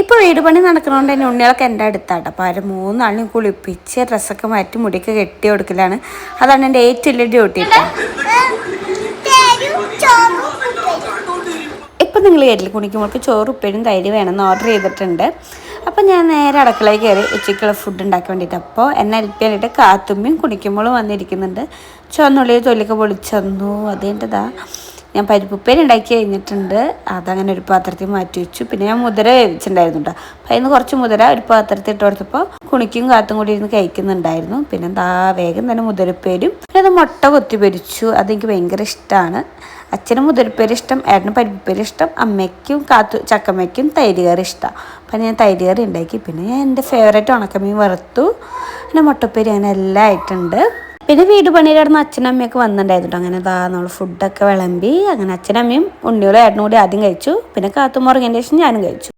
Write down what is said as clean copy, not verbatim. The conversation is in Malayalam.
ഇപ്പോൾ വീട് പണി നടക്കുന്നതുകൊണ്ട് തന്നെ ഉണ്ണികളൊക്കെ എൻ്റെ അടുത്താണ്. അപ്പോൾ അവർ മൂന്നാളിനും കുളിപ്പിച്ച് ഡ്രസ്സൊക്കെ മാറ്റി മുടിയൊക്കെ കെട്ടി കൊടുക്കലാണ്. അതാണ് എൻ്റെ ഏറ്റവും വലിയ ഡ്യൂട്ടി. ഇപ്പം നിങ്ങൾ കേട്ടില്ല, കുണിക്കുമ്പോൾക്ക് ചോറ് ഉപ്പേരും തൈര് വേണമെന്ന് ഓർഡർ ചെയ്തിട്ടുണ്ട്. അപ്പോൾ ഞാൻ നേരെ അടുക്കളയിൽ കയറി ഉച്ചയ്ക്കുള്ള ഫുഡ് ഉണ്ടാക്കാൻ വേണ്ടിയിട്ട്. അപ്പോൾ എന്നെ ഹെൽപ്പ് ചെയ്യാനായിട്ട് കാത്തുമ്മയും കുണിക്കുമ്പോഴും വന്നിരിക്കുന്നുണ്ട്. ചുവന്നുള്ളിൽ തൊലിയൊക്കെ പൊളിച്ചു തന്നു. അതുകൊണ്ടതാ ഞാൻ പരിപ്പുപ്പേരി ഉണ്ടാക്കി കഴിഞ്ഞിട്ടുണ്ട്. അതങ്ങനെ ഒരു പാത്രത്തിൽ മാറ്റി വെച്ചു. പിന്നെ ഞാൻ മുതിര വേവിച്ചിട്ടുണ്ടായിരുന്നു കേട്ടോ. അപ്പോൾ അതിന് കുറച്ച് മുതിര ഒരു പാത്രത്തിൽ ഇട്ട് കൊടുത്തപ്പോൾ കുണിക്കും കാത്തും കൂടി ഇരുന്ന് കഴിക്കുന്നുണ്ടായിരുന്നു. പിന്നെ എന്താ വേഗം തന്നെ മുതിരപ്പേരും പിന്നെ അത് മുട്ട കൊത്തി പൊരിച്ചു. അതെനിക്ക് ഭയങ്കര ഇഷ്ടമാണ്. അച്ഛനും മുതിരപ്പേര് ഇഷ്ടം, ഏട്ടനും പരിപ്പുപ്പേര് ഇഷ്ടം, അമ്മയ്ക്കും ചക്കമ്മയ്ക്കും തൈര് കറി ഇഷ്ടമാണ്. അപ്പം ഞാൻ തൈര് കറി ഉണ്ടാക്കി. പിന്നെ ഞാൻ എൻ്റെ ഫേവറേറ്റ് ഉണക്കമീൻ വറുത്തു. പിന്നെ മുട്ടപ്പേരി അങ്ങനെ എല്ലാം ആയിട്ടുണ്ട്. പിന്നെ വീട് പണിയിൽ കിടന്ന് അച്ഛനമ്മയൊക്കെ വന്നിട്ടുണ്ടായിരുന്നു. അങ്ങനെ നമ്മൾ ഫുഡൊക്കെ വിളമ്പി. അങ്ങനെ അച്ഛനമ്മയും ഉണ്ണികളും ഏട്ടനും കൂടി ആദ്യം കഴിച്ചു. പിന്നെ കാത്തും മുറുകേൻ്റെ ശേഷം ഞാനും കഴിച്ചു.